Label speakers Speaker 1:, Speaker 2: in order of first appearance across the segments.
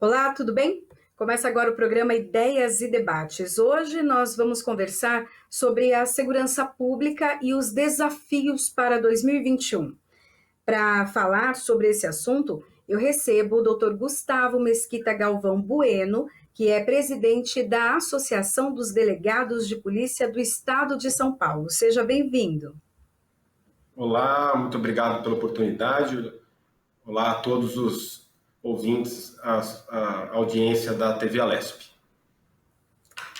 Speaker 1: Olá, tudo bem? Começa agora o programa Ideias e Debates. Hoje nós vamos conversar sobre a segurança pública e os desafios para 2021. Para falar sobre esse assunto, eu recebo o Dr. Gustavo Mesquita Galvão Bueno, que é presidente da Associação dos Delegados de Polícia do Estado de São Paulo. Seja bem-vindo.
Speaker 2: Olá, muito obrigado pela oportunidade. Olá a todos os ouvintes, a audiência da TV Alesp.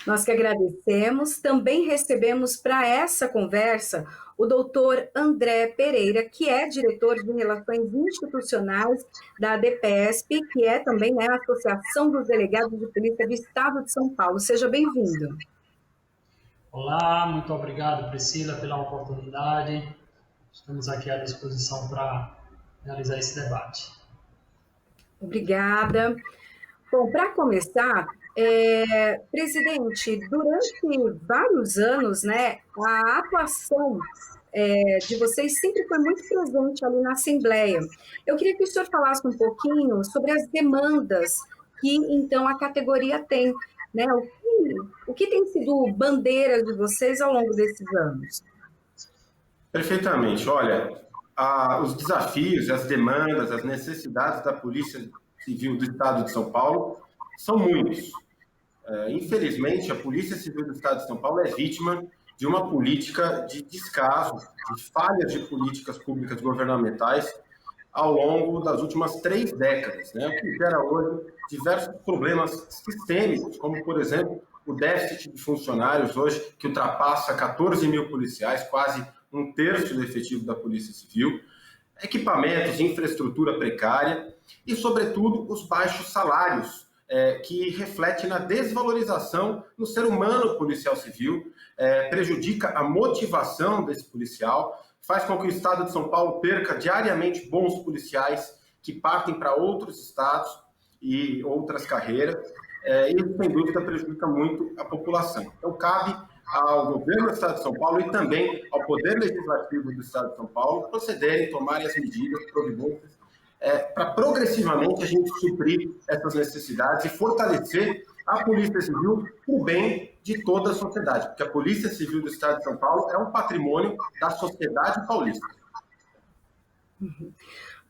Speaker 1: Nós que agradecemos. Também recebemos para essa conversa o doutor André Pereira, que é diretor de Relações Institucionais da ADPESP, que é também a Associação dos Delegados de Polícia do Estado de São Paulo. Seja bem-vindo.
Speaker 3: Olá, muito obrigado, Priscila, pela oportunidade. Estamos aqui à disposição para realizar esse debate.
Speaker 1: Obrigada. Bom, para começar, presidente, durante vários anos, a atuação de vocês sempre foi muito presente ali na Assembleia. Eu queria que o senhor falasse um pouquinho sobre as demandas que, então, a categoria tem, né? O que tem sido bandeira de vocês ao longo desses anos?
Speaker 2: Perfeitamente. Olha, os desafios, as demandas, as necessidades da Polícia Civil do Estado de São Paulo são muitos. Infelizmente, a Polícia Civil do Estado de São Paulo é vítima de uma política de descaso, de falhas de políticas públicas governamentais ao longo das últimas 3 décadas, né? O que gera hoje diversos problemas sistêmicos, como, por exemplo, o déficit de funcionários hoje, que ultrapassa 14 mil policiais, quase 1/3 do efetivo da Polícia Civil, equipamentos, infraestrutura precária e, sobretudo, os baixos salários, que reflete na desvalorização no ser humano policial civil, prejudica a motivação desse policial, faz com que o Estado de São Paulo perca diariamente bons policiais que partem para outros estados e outras carreiras, e isso, sem dúvida, prejudica muito a população. Então, cabe ao governo do Estado de São Paulo e também ao Poder Legislativo do Estado de São Paulo procederem, tomarem as medidas, providências, para progressivamente a gente suprir essas necessidades e fortalecer a Polícia Civil para o bem de toda a sociedade, porque a Polícia Civil do Estado de São Paulo é um patrimônio da sociedade paulista.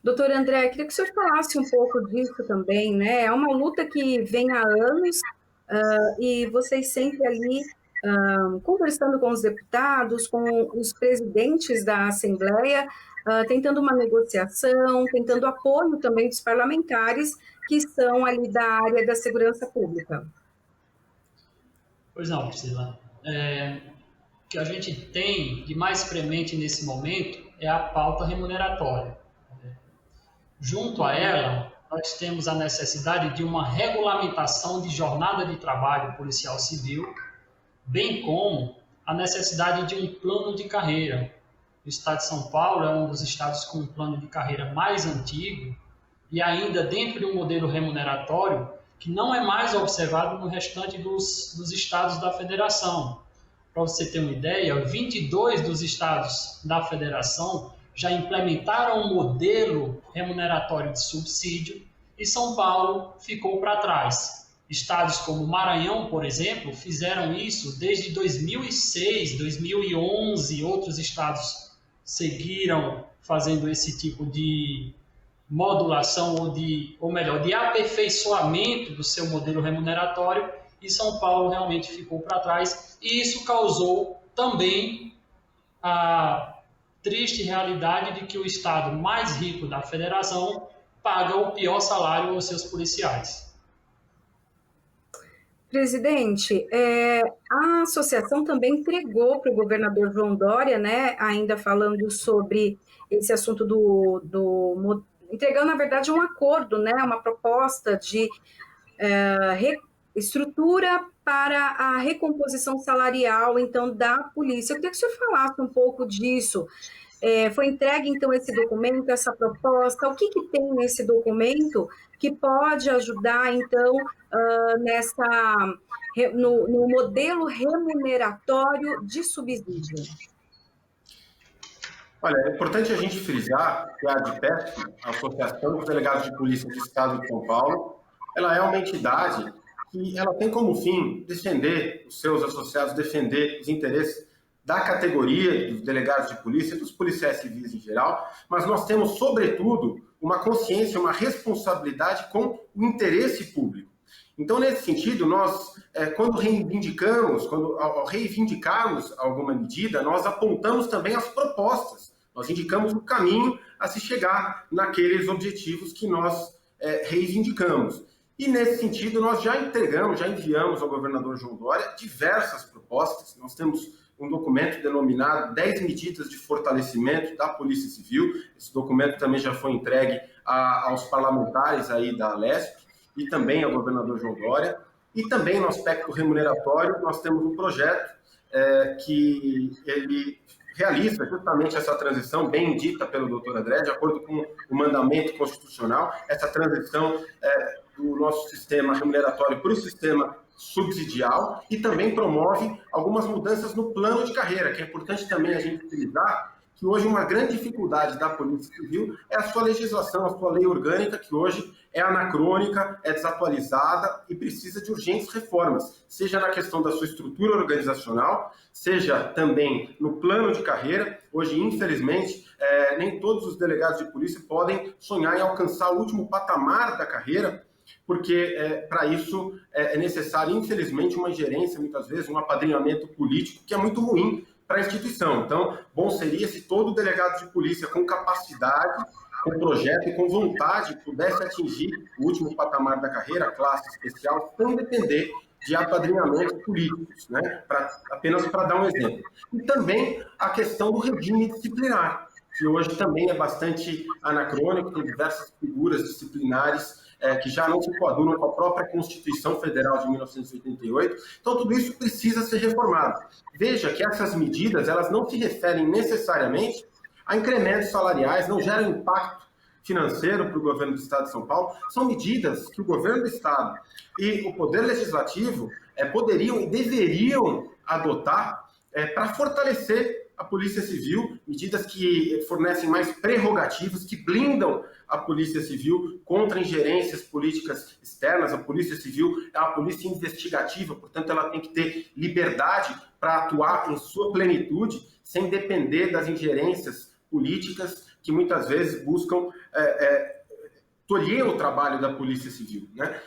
Speaker 1: Doutor André, queria que o senhor falasse um pouco disso também, né? É uma luta que vem há anos e vocês sempre ali conversando com os deputados, com os presidentes da Assembleia, tentando uma negociação, tentando apoio também dos parlamentares que são ali da área da segurança pública.
Speaker 3: Pois não, Priscila. O que a gente tem de mais premente nesse momento é a pauta remuneratória. Junto a ela, nós temos a necessidade de uma regulamentação de jornada de trabalho policial civil, bem como a necessidade de um plano de carreira. O Estado de São Paulo é um dos estados com um plano de carreira mais antigo e ainda dentro de um modelo remuneratório que não é mais observado no restante dos estados da federação. Para você ter uma ideia, 22 dos estados da federação já implementaram um modelo remuneratório de subsídio e São Paulo ficou para trás. Estados como Maranhão, por exemplo, fizeram isso desde 2006, 2011, outros estados seguiram fazendo esse tipo de modulação ou melhor, de aperfeiçoamento do seu modelo remuneratório e São Paulo realmente ficou para trás e isso causou também a triste realidade de que o estado mais rico da federação paga o pior salário aos seus policiais.
Speaker 1: Presidente, a associação também entregou para o governador João Dória, né, ainda falando sobre esse assunto entregando, na verdade, um acordo, né, uma proposta de estrutura para a recomposição salarial, então, da polícia. Eu queria que o senhor falasse um pouco disso. Foi entregue, então, esse documento, essa proposta, o que tem nesse documento que pode ajudar, então, no modelo remuneratório de subsídio?
Speaker 2: Olha, é importante a gente frisar que a ADPESP, a Associação dos Delegados de Polícia do Estado de São Paulo, ela é uma entidade que ela tem como fim defender os seus associados, defender os interesses da categoria dos delegados de polícia, dos policiais civis em geral, mas nós temos, sobretudo, uma consciência, uma responsabilidade com o interesse público. Então, nesse sentido, nós, quando ao reivindicarmos alguma medida, nós apontamos também as propostas, nós indicamos o caminho a se chegar naqueles objetivos que nós reivindicamos. E, nesse sentido, nós já enviamos ao governador João Dória diversas propostas. Nós temos um documento denominado 10 medidas de fortalecimento da Polícia Civil. Esse documento também já foi entregue aos parlamentares aí da Alesp e também ao governador João Dória. E também no aspecto remuneratório, nós temos um projeto que ele realiza justamente essa transição bem dita pelo doutor André, de acordo com o mandamento constitucional, essa transição do nosso sistema remuneratório para o sistema subsidial, e também promove algumas mudanças no plano de carreira, que é importante também a gente utilizar, que hoje uma grande dificuldade da Polícia Civil é a sua legislação, a sua lei orgânica, que hoje é anacrônica, é desatualizada e precisa de urgentes reformas, seja na questão da sua estrutura organizacional, seja também no plano de carreira. Hoje, infelizmente, nem todos os delegados de polícia podem sonhar em alcançar o último patamar da carreira, porque para isso é necessário, infelizmente, uma ingerência, muitas vezes, um apadrinhamento político, que é muito ruim para a instituição. Então, bom seria se todo delegado de polícia com capacidade, com projeto e com vontade pudesse atingir o último patamar da carreira, a classe especial, sem depender de apadrinhamentos políticos, né? Apenas para dar um exemplo. E também a questão do regime disciplinar, que hoje também é bastante anacrônico, tem diversas figuras disciplinares que já não se coadunam com a própria Constituição Federal de 1988. Então, tudo isso precisa ser reformado. Veja que essas medidas, elas não se referem necessariamente a incrementos salariais, não geram impacto financeiro para o governo do Estado de São Paulo. São medidas que o governo do Estado e o Poder Legislativo poderiam e deveriam adotar para fortalecer a Polícia Civil, medidas que fornecem mais prerrogativas, que blindam a Polícia Civil contra ingerências políticas externas. A Polícia Civil é uma polícia investigativa, portanto, ela tem que ter liberdade para atuar em sua plenitude, sem depender das ingerências políticas que muitas vezes buscam tolher o trabalho da Polícia Civil, né?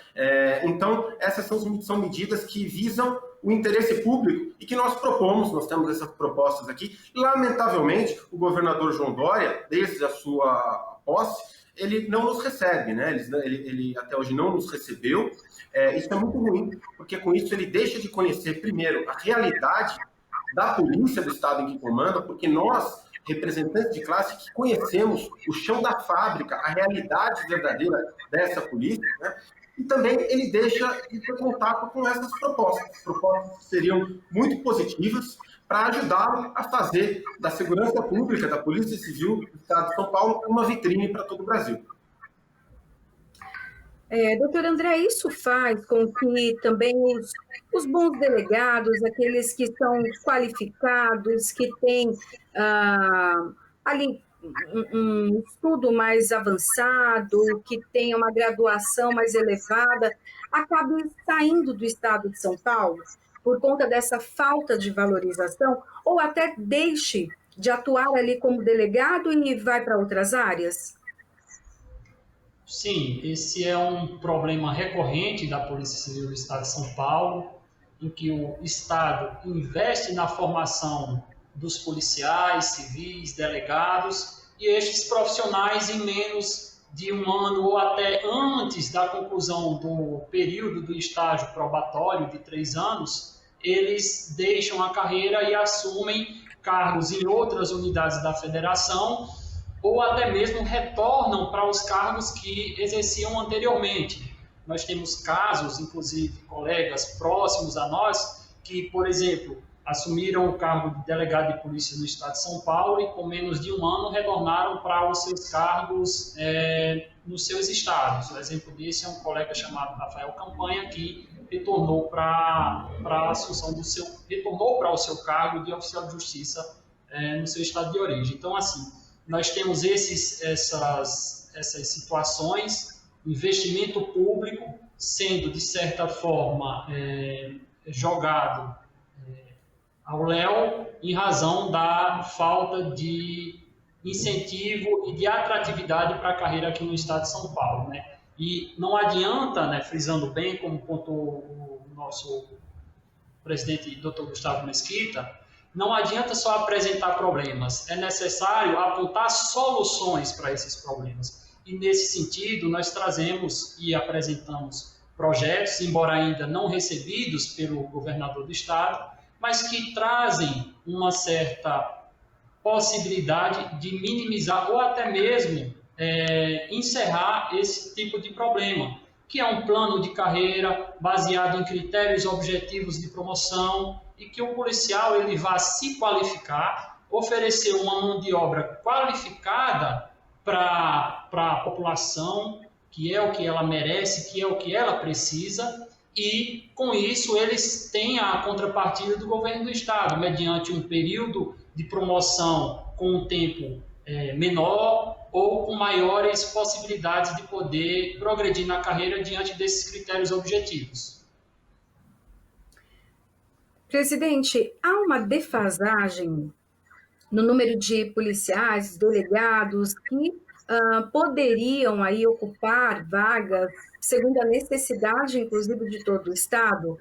Speaker 2: Então, essas são medidas que visam o interesse público e que nós propomos, nós temos essas propostas aqui. Lamentavelmente, o governador João Dória, desde a sua posse, ele não nos recebe, né? Ele até hoje não nos recebeu. Isso é muito ruim, porque com isso ele deixa de conhecer, primeiro, a realidade da polícia do Estado em que comanda, porque nós, representantes de classe, que conhecemos o chão da fábrica, a realidade verdadeira dessa polícia, né? E também ele deixa de ter contato com essas propostas que seriam muito positivas para ajudá-lo a fazer da segurança pública, da Polícia Civil do Estado de São Paulo, uma vitrine para todo o Brasil.
Speaker 1: Doutor André, isso faz com que também os bons delegados, aqueles que são qualificados, que têm ali um estudo mais avançado, que tenha uma graduação mais elevada, acabem saindo do Estado de São Paulo por conta dessa falta de valorização, ou até deixe de atuar ali como delegado e vai para outras áreas?
Speaker 3: Sim, esse é um problema recorrente da Polícia Civil do Estado de São Paulo, em que o Estado investe na formação dos policiais, civis, delegados, e estes profissionais, em menos de um ano ou até antes da conclusão do período do estágio probatório de 3 anos, eles deixam a carreira e assumem cargos em outras unidades da federação, ou até mesmo retornam para os cargos que exerciam anteriormente. Nós temos casos, inclusive, colegas próximos a nós, que, por exemplo, assumiram o cargo de delegado de polícia no Estado de São Paulo e, com menos de um ano, retornaram para os seus cargos nos seus estados. O exemplo desse é um colega chamado Rafael Campanha, que retornou para o seu cargo de oficial de justiça no seu estado de origem. Então, assim, nós temos essas situações, investimento público, sendo, de certa forma, jogado ao léu em razão da falta de incentivo e de atratividade para a carreira aqui no estado de São Paulo, né? E não adianta, né, frisando bem, como pontuou o nosso presidente Dr. Gustavo Mesquita, não adianta só apresentar problemas, é necessário apontar soluções para esses problemas. E nesse sentido, nós trazemos e apresentamos projetos, embora ainda não recebidos pelo governador do estado, mas que trazem uma certa possibilidade de minimizar ou até mesmo encerrar esse tipo de problema, que é um plano de carreira baseado em critérios objetivos de promoção e que o policial ele vá se qualificar, oferecer uma mão de obra qualificada para a população, que é o que ela merece, que é o que ela precisa, e com isso eles têm a contrapartida do governo do estado, mediante um período de promoção com um tempo menor ou com maiores possibilidades de poder progredir na carreira diante desses critérios objetivos.
Speaker 1: Presidente, há uma defasagem no número de policiais, delegados que poderiam aí ocupar vagas segundo a necessidade, inclusive, de todo o estado.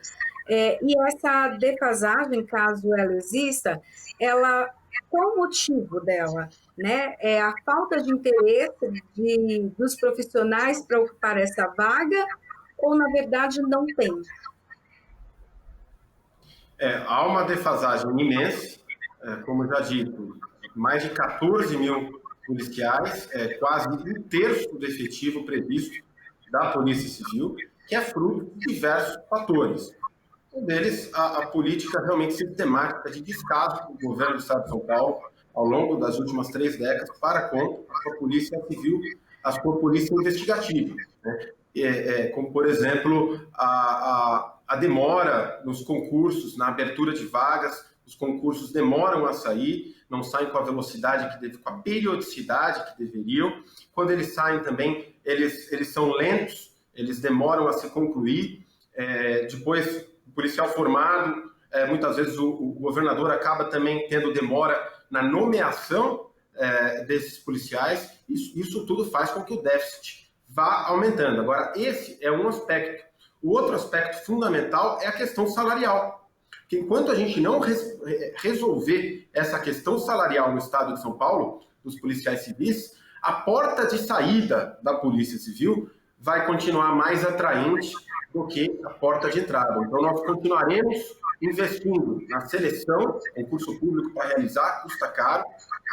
Speaker 1: E essa defasagem, caso ela exista, qual o motivo dela? Né? É a falta de interesse dos profissionais para ocupar essa vaga ou, na verdade, não tem?
Speaker 2: Há uma defasagem imensa, como já dito, mais de 14 mil policiais, quase um terço do efetivo previsto da Polícia Civil, que é fruto de diversos fatores. Um deles, a política realmente sistemática de descaso do governo do Estado de São Paulo ao longo das últimas 3 décadas para com a sua Polícia Civil, a sua Polícia Investigativa, né? Como, por exemplo, a demora nos concursos, na abertura de vagas, os concursos demoram a sair, não saem com a velocidade, com a periodicidade que deveriam. Quando eles saem também, eles são lentos, eles demoram a se concluir. Depois, o policial formado, muitas vezes o governador acaba também tendo demora na nomeação desses policiais. Isso tudo faz com que o déficit vá aumentando. Agora, esse é um aspecto. O outro aspecto fundamental é a questão salarial. Porque enquanto a gente não resolver essa questão salarial no estado de São Paulo, dos policiais civis, a porta de saída da Polícia Civil vai continuar mais atraente do que a porta de entrada. Então, nós continuaremos investindo na seleção, concurso público para realizar, custa caro.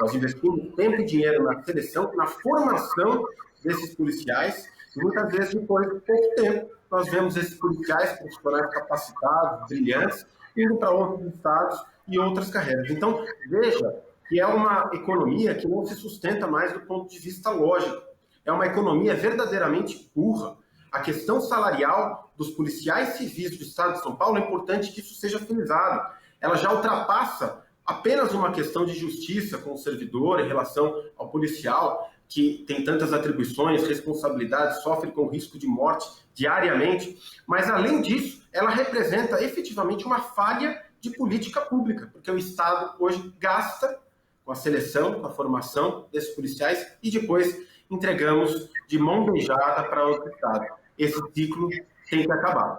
Speaker 2: Nós investimos tempo e dinheiro na seleção, na formação desses policiais, e muitas vezes, depois de pouco tempo, nós vemos esses policiais profissionais capacitados, brilhantes, indo para outros estados e outras carreiras. Então, veja que é uma economia que não se sustenta mais do ponto de vista lógico. É uma economia verdadeiramente burra. A questão salarial dos policiais civis do estado de São Paulo, é importante que isso seja finalizado. Ela já ultrapassa apenas uma questão de justiça com o servidor em relação ao policial, que tem tantas atribuições, responsabilidades, sofre com risco de morte diariamente, mas, além disso, ela representa efetivamente uma falha de política pública, porque o Estado hoje gasta com a seleção, com a formação desses policiais e depois entregamos de mão beijada para outro Estado. Esse ciclo tem que acabar.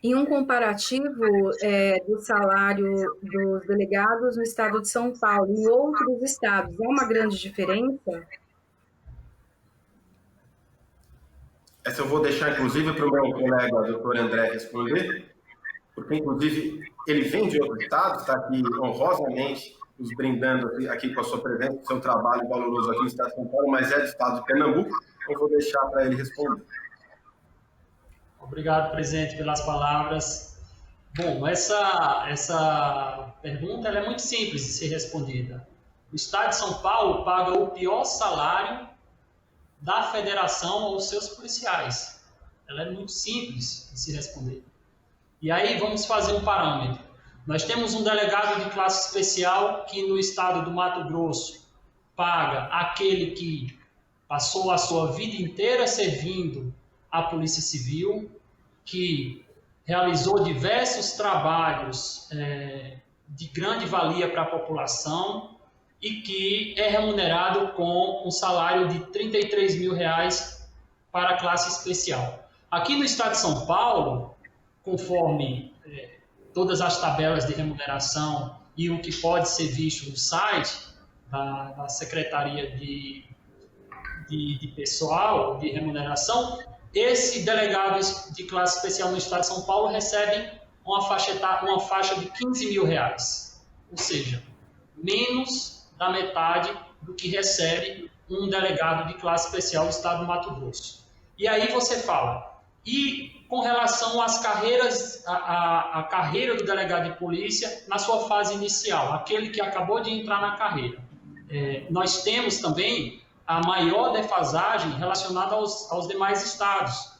Speaker 1: Em um comparativo do salário dos delegados no estado de São Paulo e outros estados, há uma grande diferença?
Speaker 2: Essa eu vou deixar, inclusive, para o meu colega, o doutor André, responder, porque, inclusive, ele vem de outro estado, está aqui honrosamente nos brindando aqui com a sua presença, com o seu trabalho valoroso aqui no estado de São Paulo, mas é do estado de Pernambuco, eu vou deixar para ele responder.
Speaker 3: Obrigado, presidente, pelas palavras. Bom, essa pergunta ela é muito simples de ser respondida. O Estado de São Paulo paga o pior salário da federação aos seus policiais. Ela é muito simples de se responder. E aí vamos fazer um parâmetro. Nós temos um delegado de classe especial que no estado do Mato Grosso paga aquele que passou a sua vida inteira servindo à Polícia Civil, que realizou diversos trabalhos de grande valia para a população e que é remunerado com um salário de R$ 33 mil para a classe especial. Aqui no estado de São Paulo, conforme todas as tabelas de remuneração e o que pode ser visto no site da Secretaria de Pessoal, de Remuneração, esse delegado de classe especial no estado de São Paulo recebe uma faixa de R$ 15 mil, ou seja, menos da metade do que recebe um delegado de classe especial do estado do Mato Grosso. E aí você fala, e com relação às carreiras, a carreira do delegado de polícia na sua fase inicial, aquele que acabou de entrar na carreira. Nós temos também a maior defasagem relacionada aos demais estados.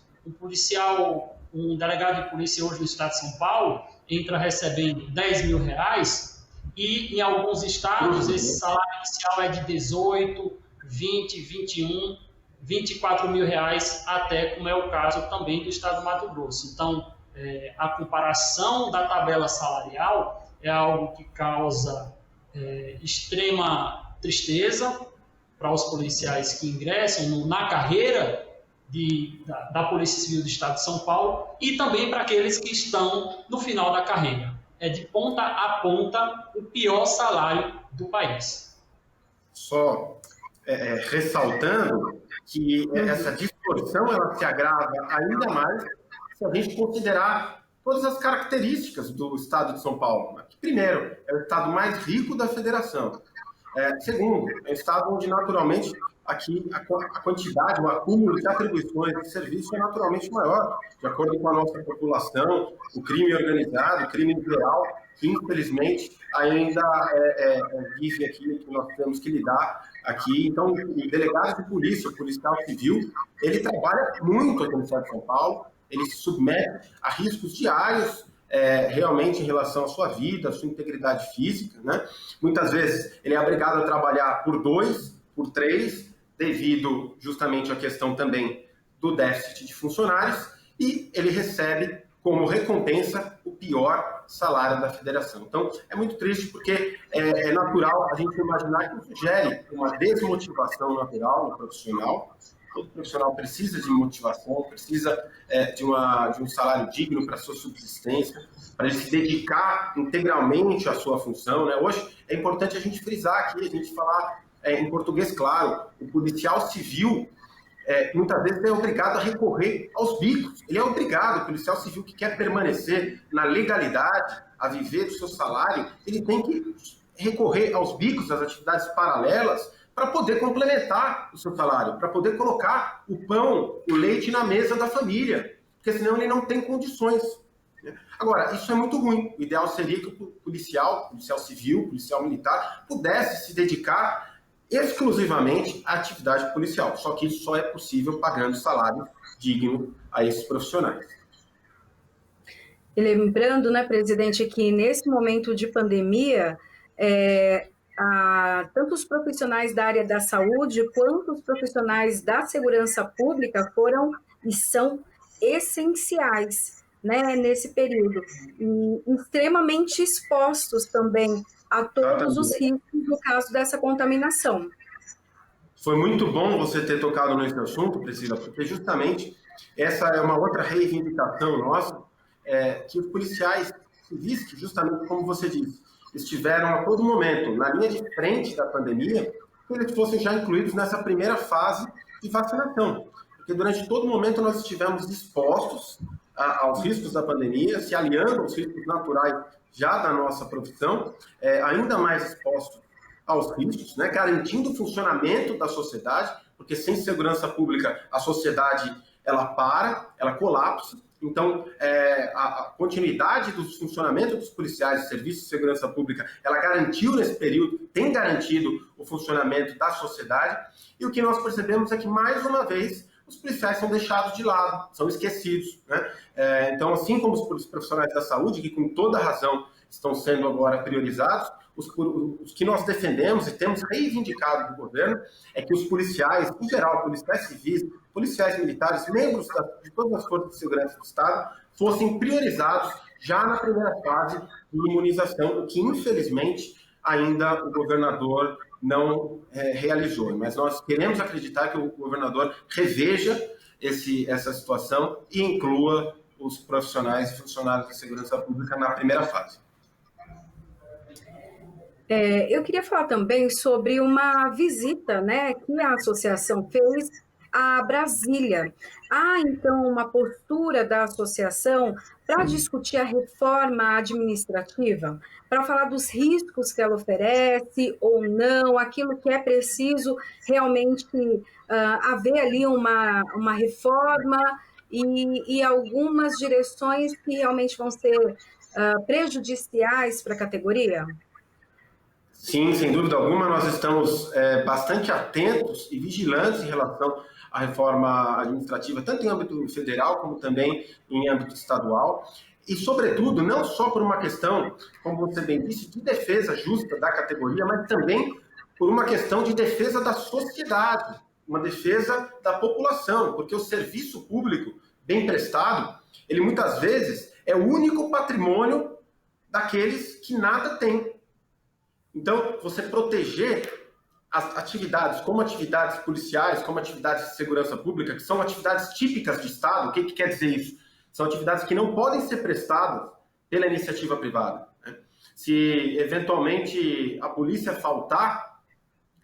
Speaker 3: Um delegado de polícia hoje no estado de São Paulo entra recebendo R$ 10 mil e em alguns estados esse salário inicial é de 18, 20, 21, 24 mil reais, até como é o caso também do estado do Mato Grosso. Então, a comparação da tabela salarial é algo que causa extrema tristeza para os policiais que ingressam na carreira da Polícia Civil do Estado de São Paulo e também para aqueles que estão no final da carreira. É de ponta a ponta o pior salário do país.
Speaker 2: Só ressaltando que essa distorção ela se agrava ainda mais se a gente considerar todas as características do Estado de São Paulo. Primeiro, é o estado mais rico da federação. Segundo, é um estado onde, naturalmente, aqui a quantidade, o acúmulo de atribuições de serviço é naturalmente maior, de acordo com a nossa população, o crime organizado, o crime geral, que, infelizmente, ainda vive aqui, que nós temos que lidar aqui. Então, o delegado de polícia, o policial civil, ele trabalha muito aqui no estado de São Paulo, ele se submete a riscos diários, realmente em relação à sua vida, à sua integridade física, né? Muitas vezes ele é obrigado a trabalhar por 2, por 3, devido justamente à questão também do déficit de funcionários, e ele recebe como recompensa o pior salário da federação. Então, é muito triste porque é natural a gente imaginar que isso gere uma desmotivação natural no profissional. Todo profissional precisa de motivação, precisa de um salário digno para a sua subsistência, para ele se dedicar integralmente à sua função, né? Hoje é importante a gente frisar aqui, a gente falar em português claro, o policial civil muitas vezes é obrigado a recorrer aos bicos. Ele é obrigado, o policial civil que quer permanecer na legalidade, a viver do seu salário, ele tem que recorrer aos bicos, às atividades paralelas, para poder complementar o seu salário, para poder colocar o pão, o leite na mesa da família, porque senão ele não tem condições. Agora, isso é muito ruim. O ideal seria que o policial civil, policial militar, pudesse se dedicar exclusivamente à atividade policial. Só que isso só é possível pagando salário digno a esses profissionais.
Speaker 1: E lembrando, né, presidente, que nesse momento de pandemia, tanto os profissionais da área da saúde quanto os profissionais da segurança pública foram e são essenciais, né, nesse período, e extremamente expostos também a todos os riscos no caso dessa contaminação.
Speaker 2: Foi muito bom você ter tocado nesse assunto, Priscila, porque justamente essa é uma outra reivindicação nossa, que os policiais civis, que justamente como você disse, estiveram a todo momento na linha de frente da pandemia, que eles fossem já incluídos nessa primeira fase de vacinação. Porque durante todo momento nós estivemos expostos aos riscos da pandemia, se aliando aos riscos naturais já da nossa profissão, ainda mais expostos aos riscos, né, garantindo o funcionamento da sociedade, porque sem segurança pública a sociedade ela colapsa. Então, a continuidade do funcionamento dos policiais e serviços de segurança pública, ela garantiu nesse período, tem garantido o funcionamento da sociedade, e o que nós percebemos é que, mais uma vez, os policiais são deixados de lado, são esquecidos, né? Então, assim como os profissionais da saúde, que com toda razão estão sendo agora priorizados, os que nós defendemos e temos reivindicado do governo é que os policiais, em geral, policiais civis, policiais militares, membros de todas as forças de segurança do Estado, fossem priorizados já na primeira fase de imunização, o que, infelizmente, ainda o governador não realizou. Mas nós queremos acreditar que o governador reveja essa situação e inclua os profissionais e funcionários de segurança pública na primeira fase.
Speaker 1: Eu queria falar também sobre uma visita, né, que a associação fez a Brasília. Há, então, uma postura da associação para discutir a reforma administrativa, para falar dos riscos que ela oferece ou não, aquilo que é preciso realmente haver ali uma reforma e algumas direções que realmente vão ser prejudiciais para a categoria?
Speaker 2: Sim, sem dúvida alguma, nós estamos bastante atentos e vigilantes em relação à reforma administrativa, tanto em âmbito federal como também em âmbito estadual. E, sobretudo, não só por uma questão, como você bem disse, de defesa justa da categoria, mas também por uma questão de defesa da sociedade, uma defesa da população, porque o serviço público bem prestado, ele muitas vezes é o único patrimônio daqueles que nada têm. Então, você proteger as atividades, como atividades policiais, como atividades de segurança pública, que são atividades típicas de Estado, o que quer dizer isso? São atividades que não podem ser prestadas pela iniciativa privada, né? Se, eventualmente, a polícia faltar,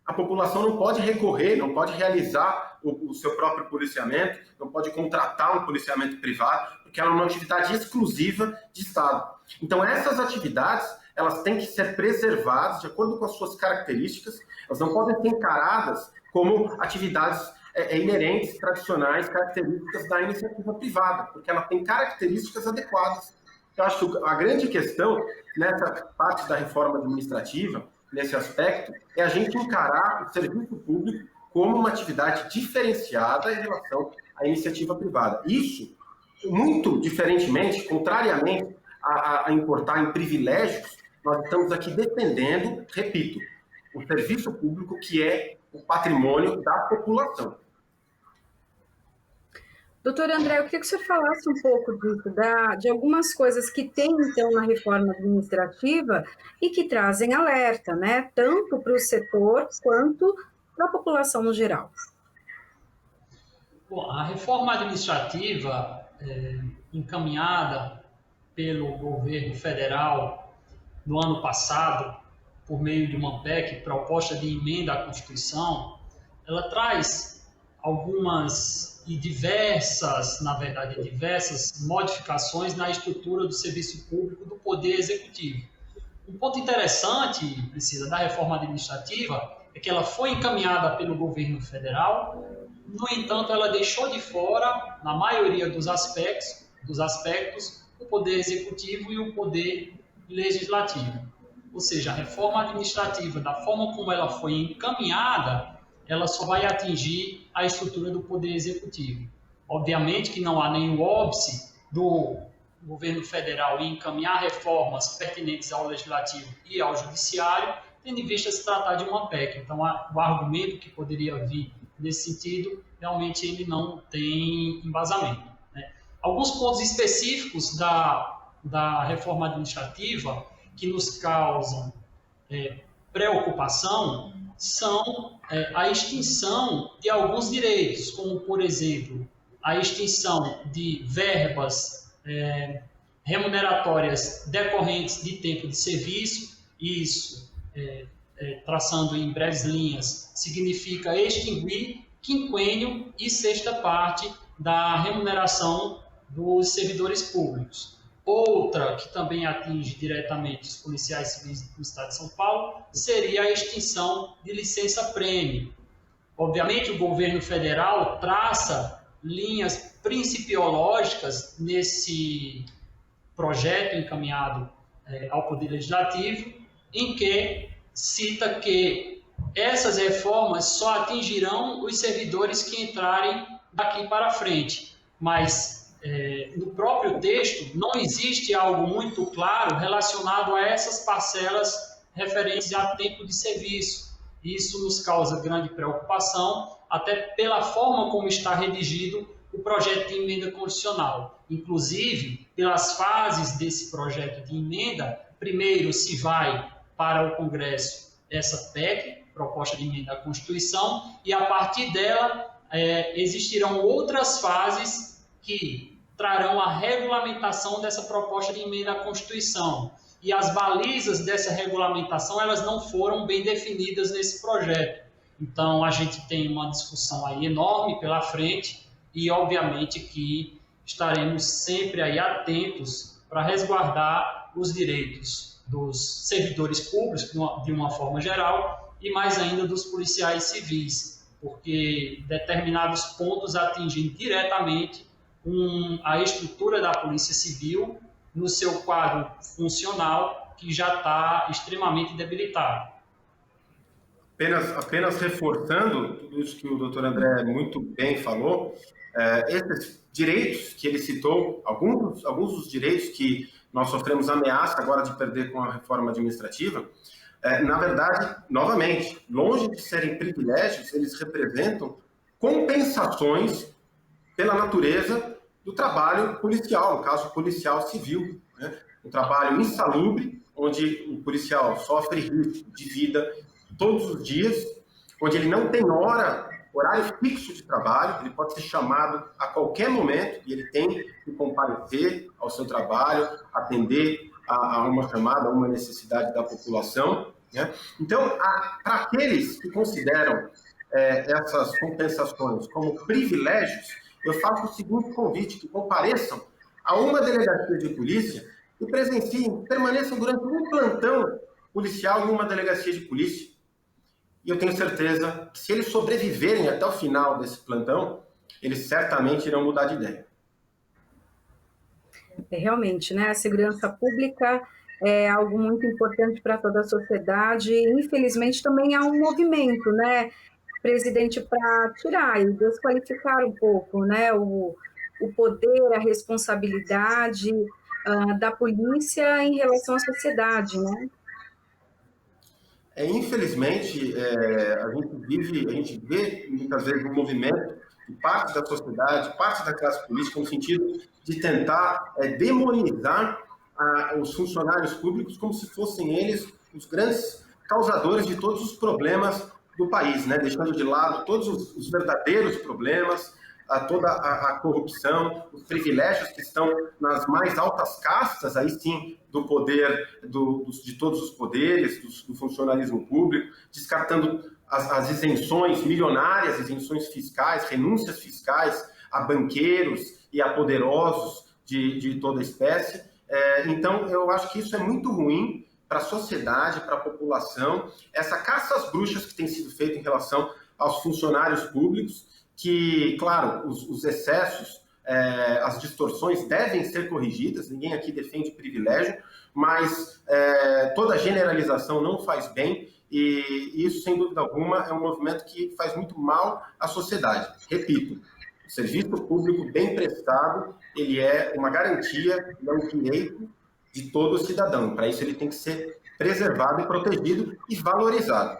Speaker 2: a população não pode recorrer, não pode realizar o seu próprio policiamento, não pode contratar um policiamento privado, porque ela é uma atividade exclusiva de Estado. Então, essas atividades, elas têm que ser preservadas de acordo com as suas características, elas não podem ser encaradas como atividades inerentes, tradicionais, características da iniciativa privada, porque ela tem características adequadas. Eu acho que a grande questão nessa parte da reforma administrativa, nesse aspecto, é a gente encarar o serviço público como uma atividade diferenciada em relação à iniciativa privada. Isso, muito diferentemente, contrariamente a importar em privilégios, nós estamos aqui defendendo, repito, o serviço público que é o patrimônio da população.
Speaker 1: Doutor André, eu queria que o senhor falasse um pouco disso, de algumas coisas que tem, então, na reforma administrativa e que trazem alerta, né? Tanto para o setor quanto para a população no geral.
Speaker 3: Bom, a reforma administrativa encaminhada pelo governo federal no ano passado, por meio de uma PEC, proposta de emenda à Constituição, ela traz algumas e diversas modificações na estrutura do serviço público do Poder Executivo. Um ponto interessante, Priscila, da reforma administrativa é que ela foi encaminhada pelo governo federal, no entanto, ela deixou de fora, na maioria dos aspectos, o Poder Executivo e o Poder Legislativo. Ou seja, a reforma administrativa, da forma como ela foi encaminhada, ela só vai atingir a estrutura do Poder Executivo. Obviamente que não há nenhum óbice do governo federal em encaminhar reformas pertinentes ao Legislativo e ao Judiciário, tendo em vista se tratar de uma PEC. Então, o argumento que poderia vir nesse sentido, realmente ele não tem embasamento, né? Alguns pontos específicos da reforma administrativa que nos causam preocupação são a extinção de alguns direitos, como, por exemplo, a extinção de verbas remuneratórias decorrentes de tempo de serviço. Isso, traçando em breves linhas, significa extinguir quinquênio e sexta parte da remuneração dos servidores públicos. Outra, que também atinge diretamente os policiais civis do Estado de São Paulo, seria a extinção de licença-prêmio. Obviamente, o governo federal traça linhas principiológicas nesse projeto encaminhado ao Poder Legislativo, em que cita que essas reformas só atingirão os servidores que entrarem daqui para frente, mas no próprio texto não existe algo muito claro relacionado a essas parcelas referentes a tempo de serviço. Isso nos causa grande preocupação, até pela forma como está redigido o projeto de emenda constitucional. Inclusive, pelas fases desse projeto de emenda, primeiro se vai para o Congresso essa PEC, proposta de emenda à Constituição, e a partir dela existirão outras fases que trarão a regulamentação dessa proposta de emenda à Constituição. E as balizas dessa regulamentação, elas não foram bem definidas nesse projeto. Então, a gente tem uma discussão aí enorme pela frente e, obviamente, que estaremos sempre aí atentos para resguardar os direitos dos servidores públicos, de uma forma geral, e mais ainda dos policiais civis, porque determinados pontos atingem diretamente a estrutura da Polícia Civil no seu quadro funcional, que já está extremamente debilitado.
Speaker 2: Apenas reforçando tudo isso que o doutor André muito bem falou, esses direitos que ele citou, alguns dos direitos que nós sofremos ameaça agora de perder com a reforma administrativa, na verdade, novamente, longe de serem privilégios, eles representam compensações pela natureza do trabalho policial, no caso policial civil, né? Um trabalho insalubre, onde o policial sofre risco de vida todos os dias, onde ele não tem horário fixo de trabalho, ele pode ser chamado a qualquer momento e ele tem que comparecer ao seu trabalho, atender a uma chamada, a uma necessidade da população, né? Então, para aqueles que consideram essas compensações como privilégios, eu faço o seguinte convite, que compareçam a uma delegacia de polícia e presenciem, permaneçam durante um plantão policial em uma delegacia de polícia. E eu tenho certeza que se eles sobreviverem até o final desse plantão, eles certamente irão mudar de ideia.
Speaker 1: Realmente, né? A segurança pública é algo muito importante para toda a sociedade. Infelizmente, também há um movimento, né, presidente, para tirar e desqualificar um pouco, né, o poder, a responsabilidade da polícia em relação à sociedade, né?
Speaker 2: Infelizmente, a gente vê muitas vezes um movimento de parte da sociedade, parte da classe política, no sentido de tentar demonizar os funcionários públicos como se fossem eles os grandes causadores de todos os problemas do país, né? Deixando de lado todos os verdadeiros problemas, toda a corrupção, os privilégios que estão nas mais altas castas, aí sim, do poder, de todos os poderes, do funcionalismo público, descartando as isenções milionárias, isenções fiscais, renúncias fiscais a banqueiros e a poderosos de toda espécie. Então, eu acho que isso é muito ruim para a sociedade, para a população, essa caça às bruxas que tem sido feita em relação aos funcionários públicos, que, claro, os excessos, as distorções devem ser corrigidas, ninguém aqui defende privilégio, mas toda generalização não faz bem, e isso, sem dúvida alguma, é um movimento que faz muito mal à sociedade. Repito, o serviço público bem prestado, ele é uma garantia, é um direito de todo cidadão. Para isso, ele tem que ser preservado e protegido e valorizado.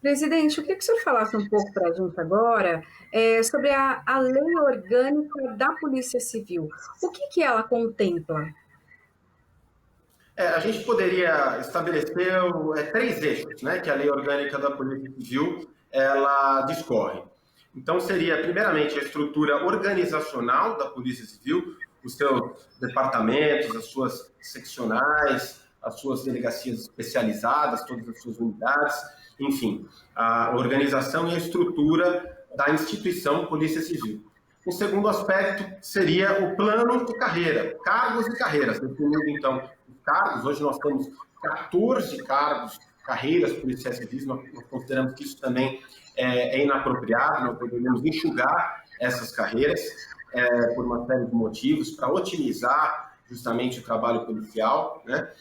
Speaker 1: Presidente, eu queria que o senhor falasse um pouco para a gente agora sobre a lei orgânica da Polícia Civil. O que ela contempla?
Speaker 2: A gente poderia estabelecer 3 eixos, né, que a lei orgânica da Polícia Civil ela discorre. Então, seria, primeiramente, a estrutura organizacional da Polícia Civil, os seus departamentos, as suas seccionais, as suas delegacias especializadas, todas as suas unidades, enfim, a organização e a estrutura da instituição Polícia Civil. O segundo aspecto seria o plano de carreira, cargos e carreiras. Definindo, então, os cargos, hoje nós temos 14 cargos, carreiras policiais civis, nós consideramos que isso também é inapropriado, nós poderíamos enxugar essas carreiras por uma série de motivos, para otimizar justamente o trabalho policial, né?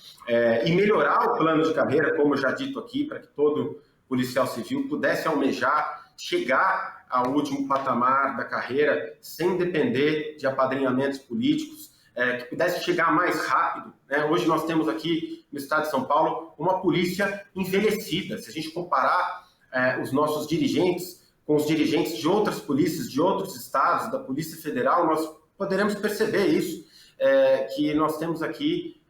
Speaker 2: E melhorar o plano de carreira, como já dito aqui, para que todo policial civil pudesse almejar chegar ao último patamar da carreira sem depender de apadrinhamentos políticos, que pudesse chegar mais rápido, né? Hoje nós temos aqui no estado de São Paulo uma polícia envelhecida. Se a gente comparar os nossos dirigentes com os dirigentes de outras polícias, de outros estados, da Polícia Federal, nós poderemos perceber isso, que nós temos aqui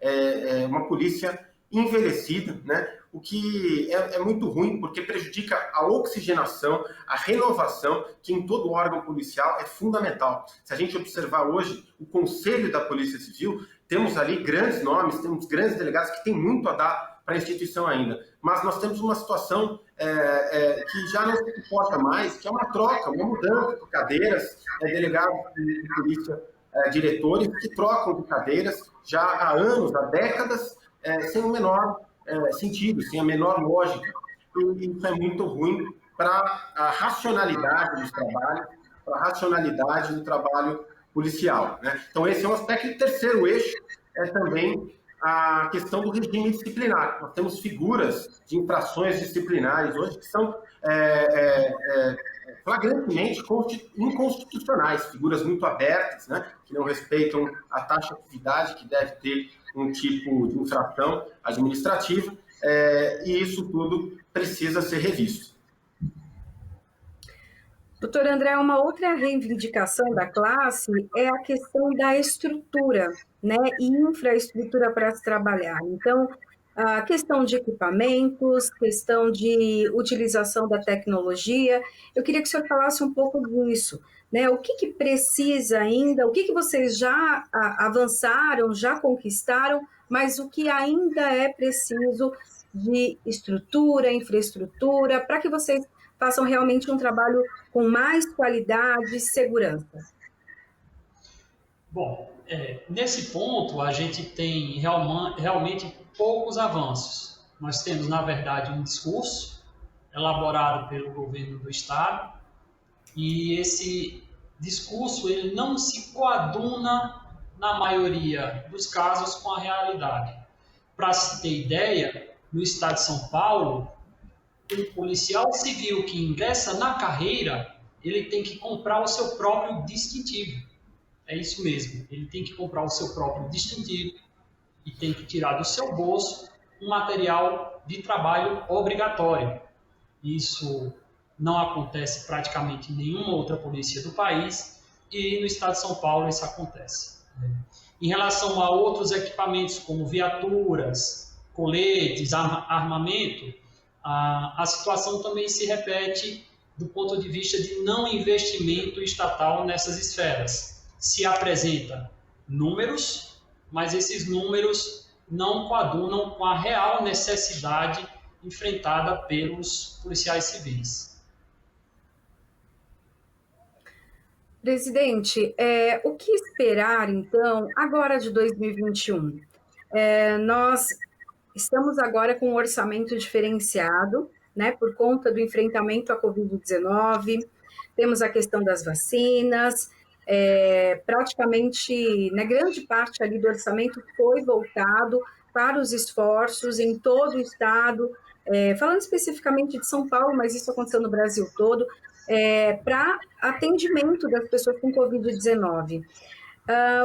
Speaker 2: uma polícia envelhecida, né? O que é muito ruim, porque prejudica a oxigenação, a renovação, que em todo órgão policial é fundamental. Se a gente observar hoje o Conselho da Polícia Civil, temos ali grandes nomes, temos grandes delegados que têm muito a dar para a instituição ainda. Mas nós temos uma situação que já não se suporta mais, que é uma troca, uma mudança de cadeiras, delegados de polícia, diretores que trocam de cadeiras já há anos, há décadas, sem o menor sentido, sem a menor lógica. E isso é muito ruim para a racionalidade dos trabalhos, para a racionalidade do trabalho policial, né? Então, esse é um aspecto. E o terceiro eixo é também a questão do regime disciplinar. Nós temos figuras de infrações disciplinares hoje que são flagrantemente inconstitucionais, figuras muito abertas, né, que não respeitam a taxatividade que deve ter um tipo de infração administrativa, e isso tudo precisa ser revisto.
Speaker 1: Doutor André, uma outra reivindicação da classe é a questão da estrutura, né, e infraestrutura para se trabalhar. Então, a questão de equipamentos, questão de utilização da tecnologia. Eu queria que o senhor falasse um pouco disso, né? O que precisa ainda, o que vocês já avançaram, já conquistaram, mas o que ainda é preciso de estrutura, infraestrutura, para que vocês façam realmente um trabalho com mais qualidade e segurança?
Speaker 3: Bom, nesse ponto a gente tem realmente poucos avanços. Nós temos, na verdade, um discurso elaborado pelo governo do Estado, e esse discurso ele não se coaduna, na maioria dos casos, com a realidade. Para se ter ideia, no Estado de São Paulo, um policial civil que ingressa na carreira, ele tem que comprar o seu próprio distintivo. É isso mesmo, ele tem que comprar o seu próprio distintivo e tem que tirar do seu bolso um material de trabalho obrigatório. Isso não acontece praticamente em nenhuma outra polícia do país, e no estado de São Paulo isso acontece. Em relação a outros equipamentos como viaturas, coletes, armamento, a situação também se repete do ponto de vista de não investimento estatal nessas esferas. Se apresenta números, mas esses números não coadunam com a real necessidade enfrentada pelos policiais civis.
Speaker 1: Presidente, o que esperar, então, agora de 2021? Nós estamos agora com um orçamento diferenciado, né, por conta do enfrentamento à Covid-19, temos a questão das vacinas, praticamente, na grande parte ali do orçamento foi voltado para os esforços em todo o estado, falando especificamente de São Paulo, mas isso aconteceu no Brasil todo, para atendimento das pessoas com Covid-19.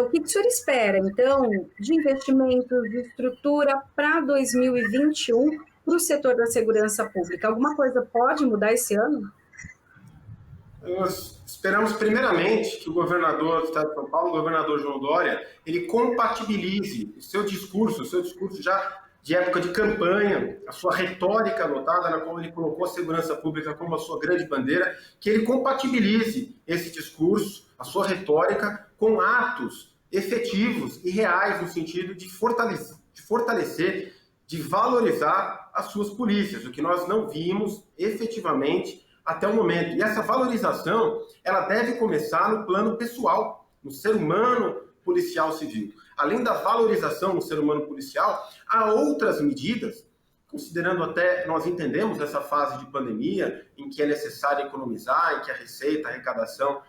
Speaker 1: O que o senhor espera, então, de investimentos, de estrutura para 2021 para o setor da segurança pública? Alguma coisa pode mudar esse ano?
Speaker 2: Nós esperamos, primeiramente, que o governador do estado de São Paulo, o governador João Dória, ele compatibilize o seu discurso já de época de campanha, a sua retórica anotada, na qual ele colocou a segurança pública como a sua grande bandeira, que ele compatibilize esse discurso, a sua retórica, com atos efetivos e reais no sentido de fortalecer, de valorizar as suas polícias, o que nós não vimos efetivamente até o momento. E essa valorização, ela deve começar no plano pessoal, no ser humano policial civil. Além da valorização no ser humano policial, há outras medidas, considerando até, nós entendemos essa fase de pandemia, em que é necessário economizar, em que a receita, a arrecadação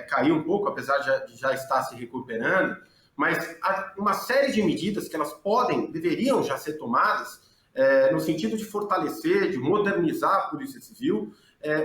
Speaker 2: caiu um pouco, apesar de já estar se recuperando, mas há uma série de medidas que elas deveriam já ser tomadas, no sentido de fortalecer, de modernizar a Polícia Civil,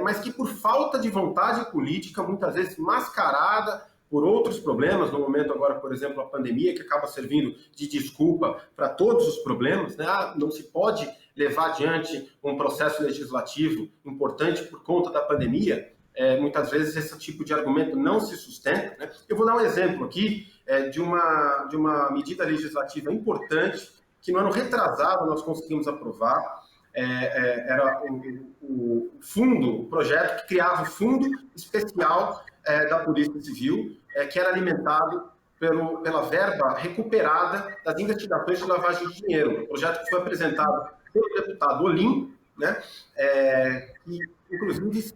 Speaker 2: mas que por falta de vontade política, muitas vezes mascarada por outros problemas, no momento agora, por exemplo, a pandemia, que acaba servindo de desculpa para todos os problemas, né? Não se pode levar adiante um processo legislativo importante por conta da pandemia. Muitas vezes esse tipo de argumento não se sustenta, né? Eu vou dar um exemplo aqui de uma medida legislativa importante que no ano retrasado nós conseguimos aprovar. Era o projeto que criava o Fundo Especial da Polícia Civil, que era alimentado pela verba recuperada das investigações de lavagem de dinheiro. Um projeto que foi apresentado pelo deputado Olim, né? Que inclusive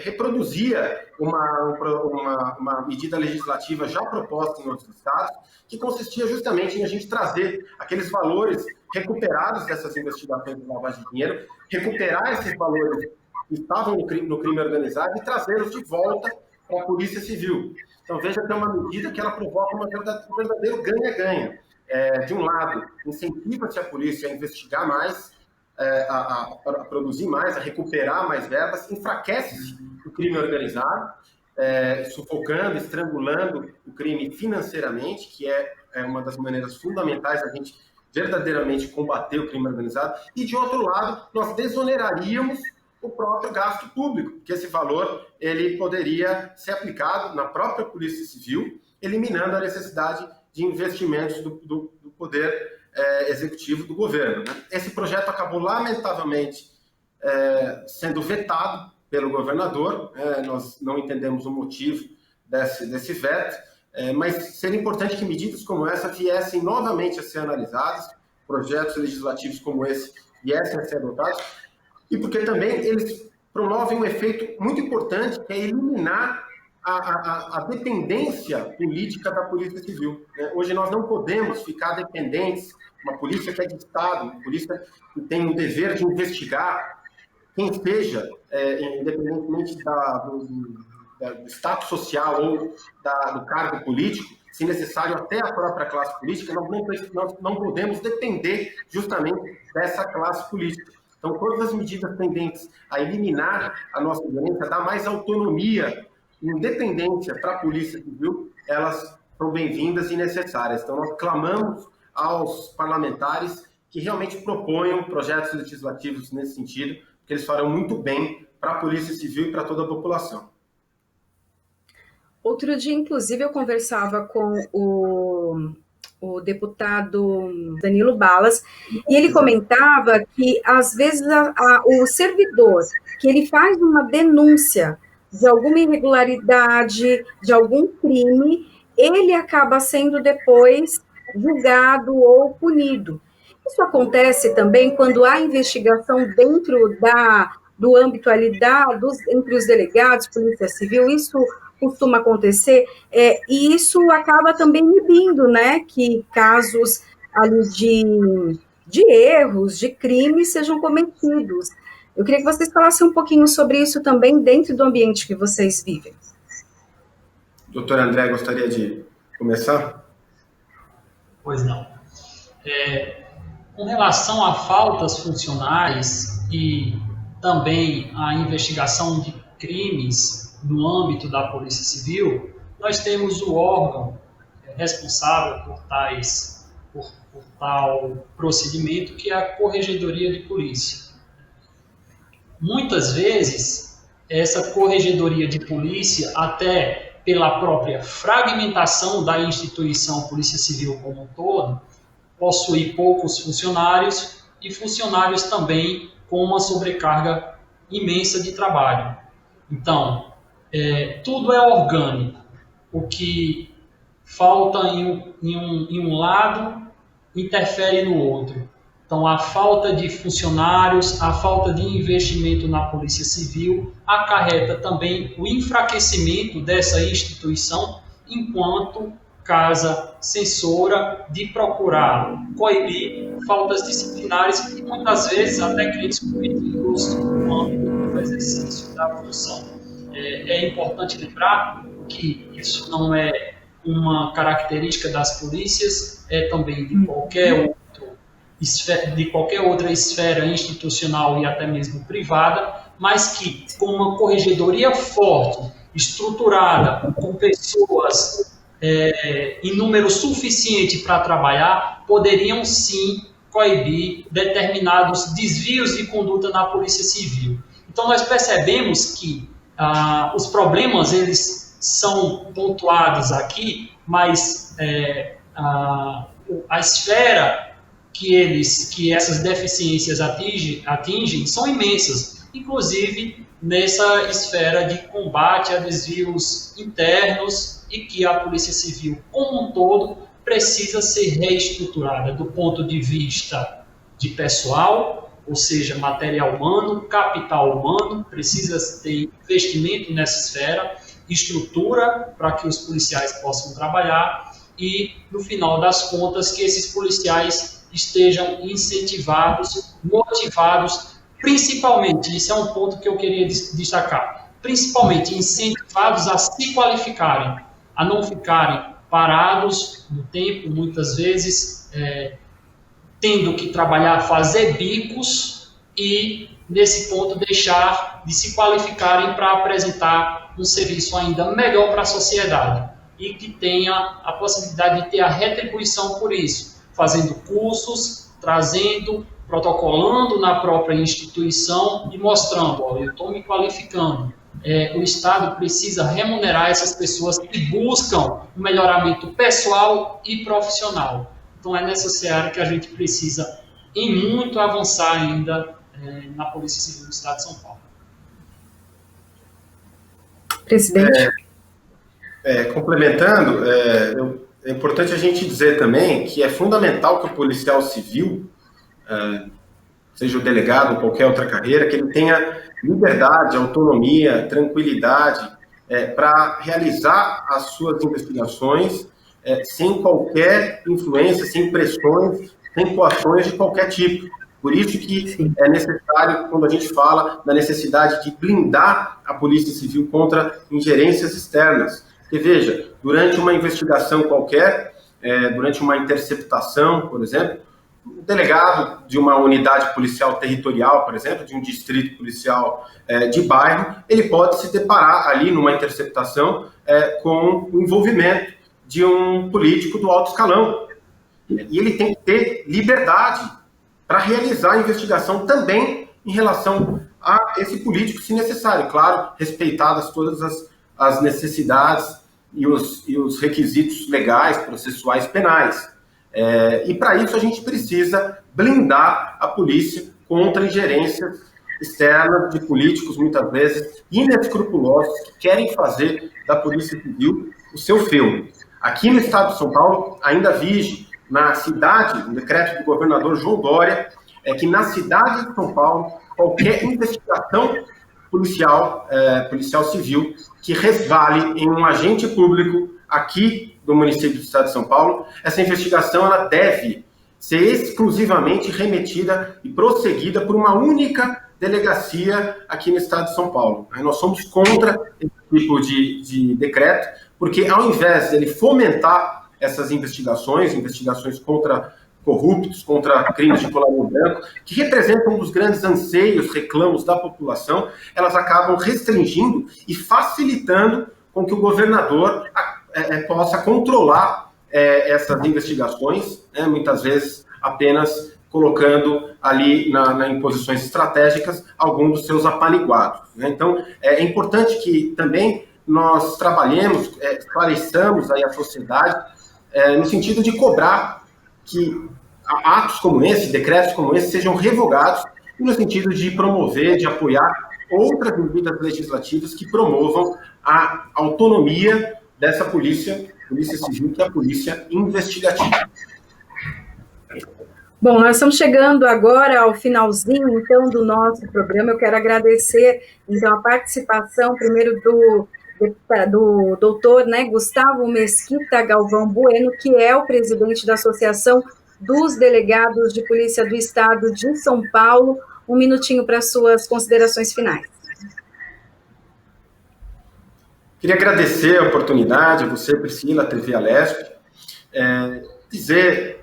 Speaker 2: reproduzia uma medida legislativa já proposta em outros estados, que consistia justamente em a gente trazer aqueles valores recuperados dessas investigações de lavagem de dinheiro, recuperar esses valores que estavam no crime organizado e trazê-los de volta para a Polícia Civil. Então, veja que é uma medida que ela provoca um verdadeiro ganha-ganha. De um lado, incentiva-se a polícia a investigar mais, a produzir mais, a recuperar mais verbas, enfraquece o crime organizado, sufocando, estrangulando o crime financeiramente, que é uma das maneiras fundamentais da gente verdadeiramente combater o crime organizado, e, de outro lado, nós desoneraríamos o próprio gasto público, porque esse valor ele poderia ser aplicado na própria Polícia Civil, eliminando a necessidade de investimentos do poder executivo do governo, né? Esse projeto acabou, lamentavelmente, sendo vetado pelo governador. Nós não entendemos o motivo desse veto, mas seria importante que medidas como essa viessem novamente a ser analisadas, projetos legislativos como esse viessem a ser adotados, e porque também eles promovem um efeito muito importante, que é eliminar a dependência política da Polícia Civil, né? Hoje nós não podemos ficar dependentes, uma polícia que é de Estado, uma polícia que tem o dever de investigar quem seja, independentemente do status social ou do cargo político, se necessário até a própria classe política. Nós não podemos depender justamente dessa classe política. Então, todas as medidas tendentes a eliminar a nossa violência, a dar mais autonomia e independência para a Polícia Civil, elas são bem-vindas e necessárias. Então, nós clamamos aos parlamentares que realmente proponham projetos legislativos nesse sentido, porque eles farão muito bem para a Polícia Civil e para toda a população.
Speaker 1: Outro dia, inclusive, eu conversava com o deputado Danilo Balas, e ele comentava que, às vezes, o servidor, que ele faz uma denúncia de alguma irregularidade, de algum crime, ele acaba sendo depois julgado ou punido. Isso acontece também quando há investigação dentro do âmbito ali entre os delegados, Polícia Civil. Isso costuma acontecer, e isso acaba também inibindo, né, que casos ali de erros, de crimes sejam cometidos. Eu queria que vocês falassem um pouquinho sobre isso também dentro do ambiente que vocês vivem.
Speaker 2: Doutor André, gostaria de começar?
Speaker 3: Pois não. Com relação a faltas funcionais e também a investigação de crimes no âmbito da Polícia Civil, nós temos o órgão responsável por tal procedimento, que é a Corregedoria de Polícia. Muitas vezes, essa Corregedoria de Polícia, até pela própria fragmentação da instituição Polícia Civil como um todo, possui poucos funcionários e funcionários também com uma sobrecarga imensa de trabalho. Então, tudo é orgânico. O que falta em um lado interfere no outro. Então, a falta de funcionários, a falta de investimento na Polícia Civil acarreta também o enfraquecimento dessa instituição enquanto casa censora de procurar coibir faltas disciplinares e muitas vezes até crimes cometidos no âmbito do exercício da função. É importante lembrar que isso não é uma característica das polícias, é também de qualquer outra esfera institucional e até mesmo privada, mas que com uma corregedoria forte, estruturada, com pessoas em número suficiente para trabalhar, poderiam sim coibir determinados desvios de conduta na Polícia Civil. Então, nós percebemos que os problemas, eles são pontuados aqui, mas a esfera que essas deficiências atingem são imensas, inclusive nessa esfera de combate a desvios internos e que a Polícia Civil, como um todo, precisa ser reestruturada do ponto de vista de pessoal, ou seja, material humano, capital humano, precisa ter investimento nessa esfera, estrutura para que os policiais possam trabalhar e, no final das contas, que esses policiais estejam incentivados, motivados, principalmente, isso é um ponto que eu queria destacar, principalmente incentivados a se qualificarem, a não ficarem parados no tempo, muitas vezes tendo que trabalhar, fazer bicos e, nesse ponto, deixar de se qualificarem para apresentar um serviço ainda melhor para a sociedade e que tenha a possibilidade de ter a retribuição por isso, fazendo cursos, trazendo, protocolando na própria instituição e mostrando, eu estou me qualificando. O Estado precisa remunerar essas pessoas que buscam o melhoramento pessoal e profissional. Então, é nessa seara que a gente precisa, em muito, avançar ainda na Polícia Civil do Estado de São Paulo.
Speaker 1: Presidente.
Speaker 2: Complementando, é importante a gente dizer também que é fundamental que o policial civil, seja o delegado ou qualquer outra carreira, que ele tenha liberdade, autonomia, tranquilidade para realizar as suas investigações sem qualquer influência, sem pressões, sem coações de qualquer tipo. Por isso que é necessário, quando a gente fala da necessidade de blindar a Polícia Civil contra ingerências externas. Porque, veja, durante uma investigação qualquer, durante uma interceptação, por exemplo, o delegado de uma unidade policial territorial, por exemplo, de um distrito policial de bairro, ele pode se deparar ali numa interceptação com o envolvimento de um político do alto escalão. E ele tem que ter liberdade para realizar a investigação também em relação a esse político, se necessário. Claro, respeitadas todas as necessidades e os requisitos legais, processuais, penais. E para isso a gente precisa blindar a polícia contra ingerências externas de políticos, muitas vezes inescrupulosos, que querem fazer da Polícia Civil o seu filme. Aqui no estado de São Paulo, ainda vige na cidade, um decreto do governador João Dória, que na cidade de São Paulo, qualquer investigação policial civil que resvale em um agente público aqui do município do estado de São Paulo, essa investigação ela deve ser exclusivamente remetida e prosseguida por uma única delegacia aqui no estado de São Paulo. Nós somos contra esse tipo de decreto, porque ao invés dele fomentar essas investigações contra corruptos, contra crimes de colarinho branco, que representam um dos grandes anseios, reclamos da população, elas acabam restringindo e facilitando com que o governador possa controlar essas investigações, muitas vezes apenas colocando ali em posições estratégicas algum dos seus apaliguados. Então, é importante que também nós trabalhemos, esclareçamos aí a sociedade no sentido de cobrar que atos como esse, decretos como esse, sejam revogados e no sentido de promover, de apoiar outras medidas legislativas que promovam a autonomia dessa polícia civil, que é a polícia investigativa.
Speaker 1: Bom, nós estamos chegando agora ao finalzinho, então, do nosso programa. Eu quero agradecer, então, a participação, primeiro, do doutor, Gustavo Mesquita Galvão Bueno, que é o presidente da Associação dos Delegados de Polícia do Estado de São Paulo. Um minutinho para suas considerações finais.
Speaker 2: Queria agradecer a oportunidade, a você, Priscila, a TV Alesp, dizer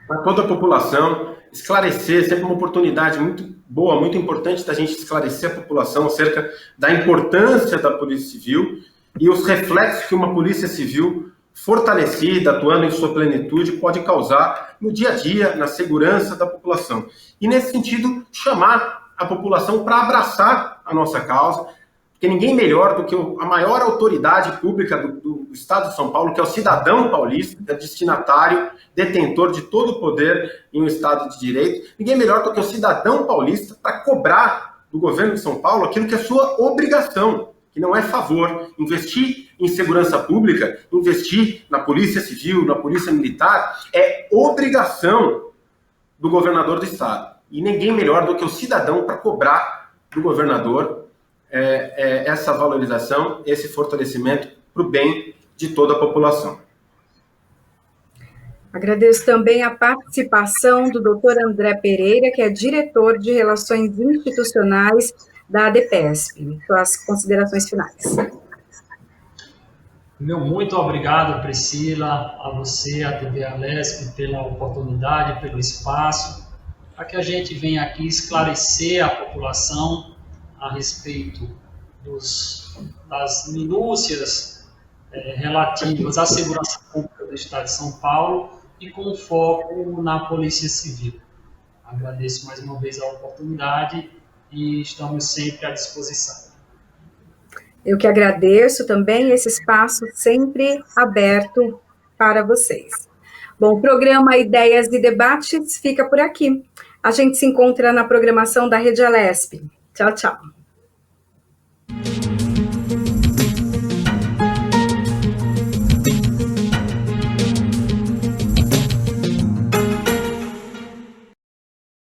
Speaker 2: a toda a população esclarecer, sempre uma oportunidade muito boa, muito importante da gente esclarecer a população acerca da importância da Polícia Civil e os reflexos que uma Polícia Civil fortalecida, atuando em sua plenitude, pode causar no dia a dia, na segurança da população. E, nesse sentido, chamar a população para abraçar a nossa causa, porque ninguém melhor do que a maior autoridade pública do Estado de São Paulo, que é o cidadão paulista, que é destinatário, detentor de todo o poder em um Estado de Direito, ninguém melhor do que o cidadão paulista para cobrar do governo de São Paulo aquilo que é sua obrigação, que não é favor. Investir em segurança pública, investir na Polícia Civil, na Polícia Militar, é obrigação do governador do Estado. E ninguém melhor do que o cidadão para cobrar do governador essa valorização, esse fortalecimento para o bem de toda a população.
Speaker 1: Agradeço também a participação do Dr. André Pereira, que é diretor de Relações Institucionais da ADEPESP. Suas considerações finais.
Speaker 3: Muito obrigado, Priscila, a você, a TV Alesp, pela oportunidade, pelo espaço, para que a gente venha aqui esclarecer a população a respeito das minúcias relativas à segurança pública do Estado de São Paulo e com foco na Polícia Civil. Agradeço mais uma vez a oportunidade e estamos sempre à disposição.
Speaker 1: Eu que agradeço também esse espaço sempre aberto para vocês. Bom, o programa Ideias e Debates fica por aqui. A gente se encontra na programação da Rede Alesp. Tchau, tchau.